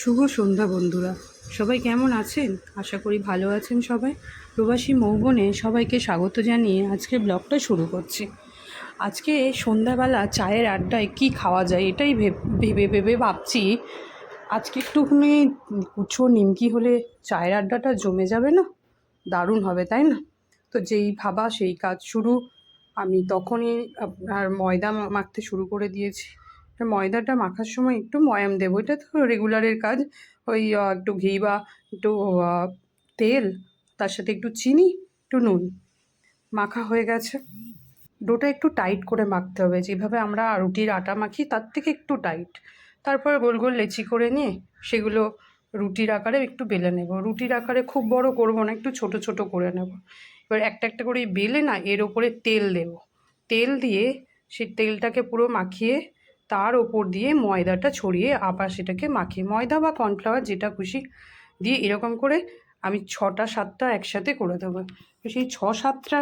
শুভ সন্ধ্যা বন্ধুরা, সবাই কেমন আছেন? আশা করি ভালো আছেন সবাই। প্রবাসী মৌবনে সবাইকে স্বাগত জানিয়ে আজকে ব্লগটা শুরু করছি। আজকে সন্ধ্যাবেলা চায়ের আড্ডায় কি খাওয়া যায় এটাই ভেবে ভেবে ভাবছি। আজকে একটুখানি কুচো নিমকি হলে চায়ের আড্ডাটা জমে যাবে না? দারুণ হবে, তাই না? তো যেই ভাবা সেই কাজ শুরু। আমি তখনই আপনার ময়দা মাখতে শুরু করে দিয়েছি। ময়দাটা মাখার সময় একটু ময়াম দেবো, এটা তো রেগুলারের কাজ। ওই একটু ঘি বা একটু তেল, তার সাথে একটু চিনি, একটু নুন। মাখা হয়ে গেছে। ডোটা একটু টাইট করে মাখতে হবে, যেভাবে আমরা রুটির আটা মাখি তার থেকে একটু টাইট। তারপর গোল গোল লেচি করে নিয়ে সেগুলো রুটির আকারে একটু বেলে নেব। রুটির আকারে খুব বড় করব না, একটু ছোট ছোট করে নেব। এবার একটা একটা করে বেলে না এর ওপরে তেল দেব। তেল দিয়ে সেই তেলটাকে পুরো মাখিয়ে তার ওপর দিয়ে ময়দাটা ছড়িয়ে আবার সেটাকে মাখিয়ে, ময়দা বা কর্নফ্লাওয়ার যেটা খুশি দিয়ে এরকম করে আমি 6টা 7টা একসাথে করে দেবো। তো সেই 6-7টা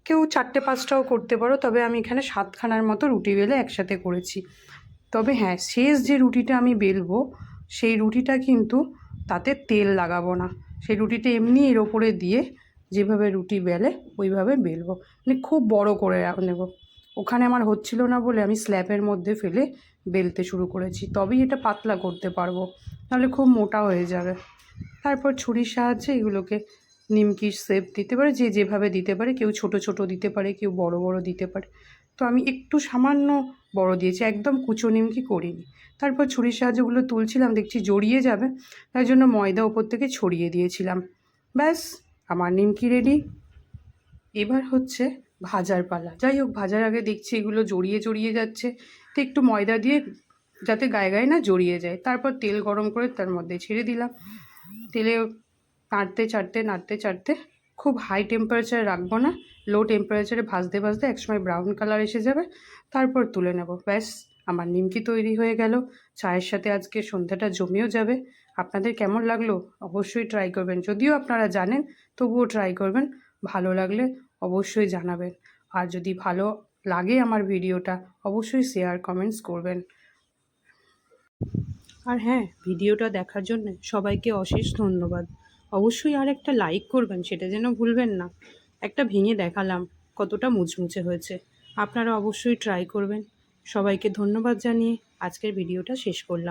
কেউ 4টে 5টাও করতে পারো, তবে আমি এখানে 7খানার মতো রুটি বেলে একসাথে করেছি। তবে হ্যাঁ, শেষ যে রুটিটা আমি বেলবো সেই রুটিটা কিন্তু তাতে তেল লাগাবো না। সেই রুটিটা এমনি এর ওপরে দিয়ে যেভাবে রুটি বেলে ওইভাবে বেলবো, মানে খুব বড় করে নেব। ওখানে আমার হচ্ছিল না বলে আমি স্ল্যাবের মধ্যে ফেলে বেলতে শুরু করেছি, তবেই এটা পাতলা করতে পারবো, নাহলে খুব মোটা হয়ে যাবে। তারপর ছুরির সাহায্যে এগুলোকে নিমকির শেপ দিতে পারে, যে যেভাবে দিতে পারে। কেউ ছোট ছোট দিতে পারে, কেউ বড় বড় দিতে পারে। তো আমি একটু সামান্য বড় দিয়েছি, একদম কুচো নিমকি করিনি। তারপর ছুরির সাহায্যে ওগুলো তুলছিলাম, দেখছি জড়িয়ে যাবে, তাই জন্য ময়দা ওপর থেকে ছড়িয়ে দিয়েছিলাম। ব্যাস, আমার নিমকি রেডি। এবার হচ্ছে ভাজার পালা। যাই হোক, ভাজার আগে দেখছি এগুলো জড়িয়ে জড়িয়ে যাচ্ছে, তো একটু ময়দা দিয়ে যাতে গায়ে গায়ে না জড়িয়ে যায়। তারপর তেল গরম করে তার মধ্যে ছেড়ে দিলাম। তেলে নাড়তে চাড়তে নাড়তে চাড়তে, খুব হাই টেম্পারেচারে রাখবো না, লো টেম্পারেচারে ভাজতে ভাজতে একসময় ব্রাউন কালার এসে যাবে, তারপর তুলে নেব। ব্যাস, আমার নিমকি তৈরি হয়ে গেল। চায়ের সাথে আজকে সন্ধ্যাটা জমেও যাবে। আপনাদের কেমন লাগলো অবশ্যই ট্রাই করবেন, যদিও আপনারা জানেন তবুও ট্রাই করবেন। ভালো লাগলে অবশ্যই জানাবেন, আর যদি ভালো লাগে আমার ভিডিওটা অবশ্যই শেয়ার কমেন্টস করবেন। আর হ্যাঁ, ভিডিওটা দেখার জন্য সবাইকে অশেষ ধন্যবাদ। অবশ্যই আর একটা লাইক করবেন, সেটা যেন ভুলবেন না। একটা ভেঙে দেখালাম কতটা মুচমুচে হয়েছে। আপনারা অবশ্যই ট্রাই করবেন। সবাইকে ধন্যবাদ জানিয়ে আজকের ভিডিওটা শেষ করলাম।